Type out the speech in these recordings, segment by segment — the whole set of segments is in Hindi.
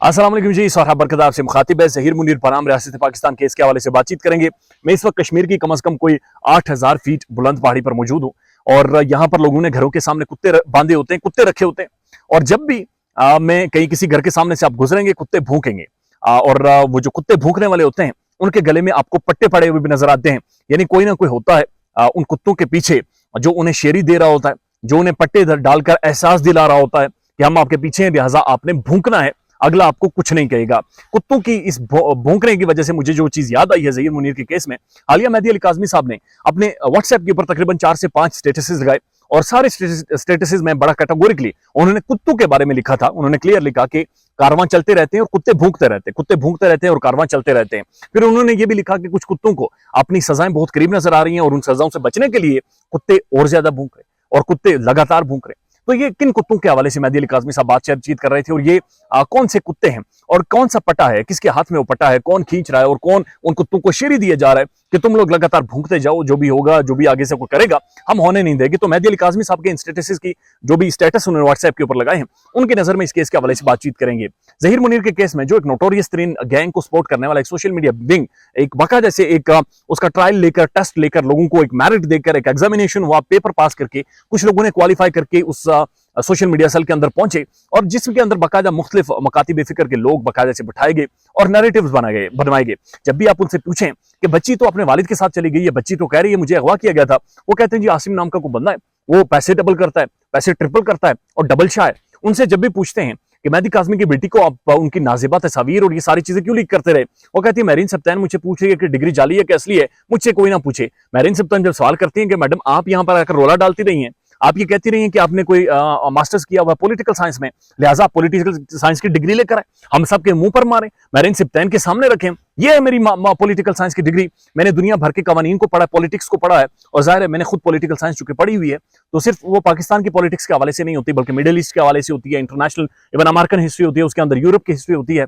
अस्सलाम वालेकुम जी, सोहराब बरकत आपसे मुखातिब है। ज़हीर मुनीर पनाम रियासत पाकिस्तान के इसके हवाले से बातचीत करेंगे। मैं इस वक्त कश्मीर की कम से कम कोई 8000 फीट बुलंद पहाड़ी पर मौजूद हूँ और यहाँ पर लोगों ने घरों के सामने कुत्ते बांधे होते हैं, कुत्ते रखे होते हैं। और जब भी मैं कहीं किसी घर के सामने से आप गुजरेंगे, कुत्ते भूखेंगे। वो जो कुत्ते भूखने वाले होते हैं उनके गले में आपको पट्टे पड़े हुए भी नजर आते हैं। यानी कोई ना कोई होता है उन कुत्तों के पीछे जो उन्हें शेरी दे रहा होता है, जो उन्हें पट्टे डालकर एहसास दिला रहा होता है कि हम आपके पीछे हैं, लिहाजा आपने भूखना है, अगला आपको कुछ नहीं कहेगा। कुत्तों की इस भौंकने की वजह से मुझे जो चीज याद आई है ज़हीर मुनीर के केस में, हालिया मेहदी अली काज़मी साहब ने अपने व्हाट्सएप के ऊपर तकरीबन 4 से 5 स्टेटसेस लगाए और सारे स्टेटसेस में बड़ा कैटेगोरिकली उन्होंने कुत्तों के बारे में लिखा था। उन्होंने क्लियर लिखा कि कारवां चलते रहते हैं और कुत्ते भूखते रहते हैं, कुत्ते भूखते रहते हैं और कारवां चलते रहते हैं। फिर उन्होंने ये भी लिखा कि कुछ कुत्तों को अपनी सजाएं बहुत करीब नजर आ रही हैं और उन सजाओं से बचने के लिए कुत्ते और ज्यादा भूख रहे और कुत्ते लगातार भूख रहे। तो ये किन कुत्तों के हवाले से मेहदी अली काज़मी साहब बातचीत कर रहे थे और ये कौन से कुत्ते हैं और कौन सा पटा है, किसके हाथ में वो पटा है, कौन खींच रहा है और कौन उन कुत्तों को शेरी दिया जा रहा है कि तुम लोग लगातार भूखते जाओ, जो भी होगा, जो भी आगे से कोई करेगा हम होने नहीं देंगे। तो मेहदी अली काज़मी साहब के इन स्टेटसेस की जो भी स्टेटस उन्होंने व्हाट्सएप के ऊपर लगाए हैं उनकी नजर में इस केस के हवाले से बातचीत करेंगे। ज़हीर मुनीर के केस में जो एक नोटोरियस तरीन गैंग को सपोर्ट करने वाला एक सोशल मीडिया विंग, एक बाकायदा से एक उसका ट्रायल लेकर, टेस्ट लेकर, लोगों को एक मेरिट देकर, एक एग्जामिनेशन हुआ, पेपर पास करके कुछ लोगों ने क्वालिफाई करके उस सोशल मीडिया सेल के अंदर पहुंचे और जिसके अंदर बाकायदा मुख्तलिफ मकाती बेफिक्र के लोग बाकायदा से बिठाए गए और नैरेटिव्स बनवाए गए। जब भी आप उनसे पूछें कि बच्ची तो अपने वालिद के साथ चली गई है, बच्ची तो कह रही है मुझे अगवा किया गया था, वो कहते हैं जी आसिम नाम का कोई बंदा है, वो पैसे डबल करता है, पैसे ट्रिपल करता है और डबल शाह है। उनसे जब भी पूछते हैं कि मेहदी काज़मी की बेटी को आप उनकी नाजिबा तस्वीर और ये सारी चीजें क्यों लीक करते रहे, वो कहती है महरीन सब्तैन मुझे पूछ रही है कि डिग्री जाली है कि असली है, मुझसे कोई ना पूछे। महरीन सब्तैन जब सवाल करती हैं कि मैडम आप यहाँ पर आकर रोला डालती रही हैं, आप ये कहती रही हैं कि आपने कोई मास्टर्स किया हुआ पॉलिटिकल साइंस में, लिहाजा आप पॉलिटिकल साइंस की डिग्री लेकर आए, हम सबके मुंह पर मारें, महरीन सब्तैन के सामने रखें, ये है मेरी पॉलिटिकल साइंस की डिग्री, मैंने दुनिया भर के कवानीन को पढ़ा, पॉलिटिक्स को पढ़ा है और जाहिर है मैंने खुद पॉलिटिकल साइंस चूंकि पढ़ी हुई है तो सिर्फ वो पाकिस्तान की पॉलिटिक्स के हवाले से नहीं होती बल्कि मिडिल ईस्ट के हवाले से होती है, इंटरनेशनल इवन अमेरिकन हिस्ट्री होती है, उसके अंदर यूरोप की हिस्ट्री होती है,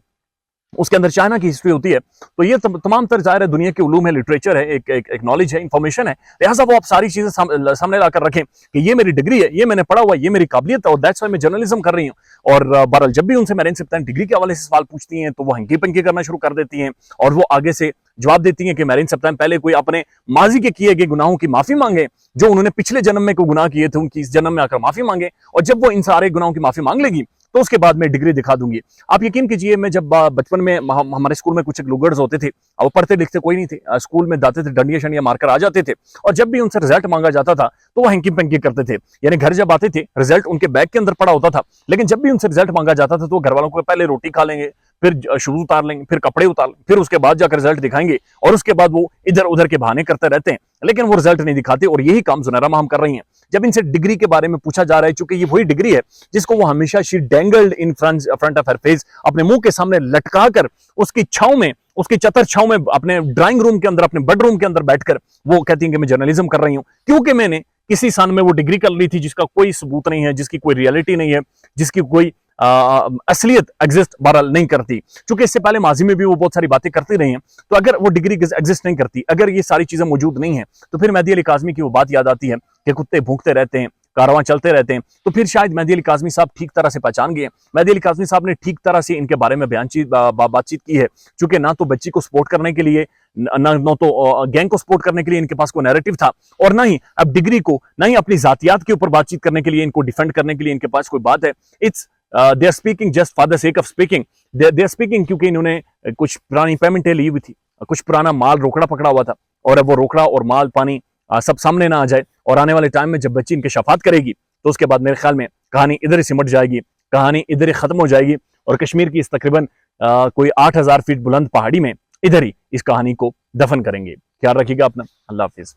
उसके अंदर चाइना की हिस्ट्री होती है। तो ये तमाम तर जाहिर है दुनिया के उलूम है, लिटरेचर है, एक नॉलेज है, इंफॉर्मेशन है, लिहाजा वो आप सारी चीजें सामने लाकर रखें कि ये मेरी डिग्री है, ये मैंने पढ़ा हुआ है, ये मेरी काबिलियत है और दैट्स व्हाई मैं जर्नलिज्म कर रही हूँ। और बहरहाल जब भी उनसे महरीन सब्तैन डिग्री के हवाले से सवाल पूछती हैं तो वो हंकी पंकी करना शुरू कर देती हैं और वो आगे से जवाब देती हैं कि महरीन सब्तैन पहले कोई अपने माजी के किए गए गुनाहों की माफी मांगे, जो उन्होंने पिछले जन्म में कोई गुनाह किए थे उनकी इस जन्म में आकर माफी मांगे और जब वो इन सारे गुनाहों की माफी मांग लेगी तो उसके बाद मैं डिग्री दिखा दूंगी। आप यकीन कीजिए मैं जब बचपन में हमारे स्कूल में कुछ लुगर्स होते थे, वो पढ़ते लिखते कोई नहीं थे, स्कूल में जाते थे, डंडिया शंडिया मारकर आ जाते थे और जब भी उनसे रिजल्ट मांगा जाता था तो वो हैंकी पंकी करते थे। यानी घर जब आते थे रिजल्ट उनके बैग के अंदर पड़ा होता था, लेकिन जब भी उनसे रिजल्ट मांगा जाता था तो घर वालों को पहले रोटी खा लेंगे, फिर शूज उतार लेंगे, फिर कपड़े उतार लेंगे, फिर उसके बाद जाकर रिजल्ट दिखाएंगे और उसके बाद वो इधर उधर के बहाने करते रहते हैं लेकिन वो रिजल्ट नहीं दिखाते। और यही काम जुनैरा हम कर रही हैं। जब इनसे डिग्री के बारे में पूछा जा रहा है, चूंकि ये वही डिग्री है जिसको वो हमेशा she dangled in front of her face, अपने मुंह के सामने लटका कर उसकी छाव में, उसकी चतर छाव में, अपने ड्राइंग रूम के अंदर, अपने बेडरूम के अंदर बैठकर वो कहती है कि मैं जर्नलिज्म कर रही हूँ क्योंकि मैंने किसी सन में वो डिग्री कर ली थी जिसका कोई सबूत नहीं है, जिसकी कोई रियलिटी नहीं है, जिसकी कोई असलियत एग्जिस्ट बहरहाल नहीं करती। क्योंकि इससे पहले माजी में भी वो बहुत सारी बातें करती रही हैं, तो अगर वो डिग्री एग्जिस्ट नहीं करती, अगर ये सारी चीजें मौजूद नहीं है तो फिर मेहदी अली काज़मी की वो बात याद आती है कि कुत्ते भूखते रहते हैं, कारवां चलते रहते हैं। तो फिर शायद मेहदी अली काज़मी साहब ठीक तरह से पहचान गए। मेहदी अली काज़मी साहब ने ठीक तरह से इनके बारे में बातचीत की है, क्योंकि ना तो बच्ची को सपोर्ट करने के लिए, ना तो गैंग को सपोर्ट करने के लिए इनके पास कोई नैरेटिव था और ना ही अब डिग्री को, ना ही अपनी जातियात के ऊपर बातचीत करने के लिए, इनको डिफेंड करने के लिए इनके पास कोई बात है। It's they are speaking just for the sake of speaking, they are speaking क्योंकि इन्होंने कुछ पुरानी पेमेंटें ली हुई थी, कुछ पुराना माल रोकड़ा पकड़ा हुआ था और अब वो रोकड़ा और माल पानी सब सामने ना आ जाए और आने वाले टाइम में जब बच्ची इनके शफात करेगी तो उसके बाद मेरे ख्याल में कहानी इधर ही सिमट जाएगी, कहानी इधर ही खत्म हो जाएगी और कश्मीर की इस तकरीबन कोई 8000 फीट बुलंद पहाड़ी में इधर ही इस कहानी को दफन करेंगे। ख्याल रखिएगा अपना। अल्लाह हाफिज।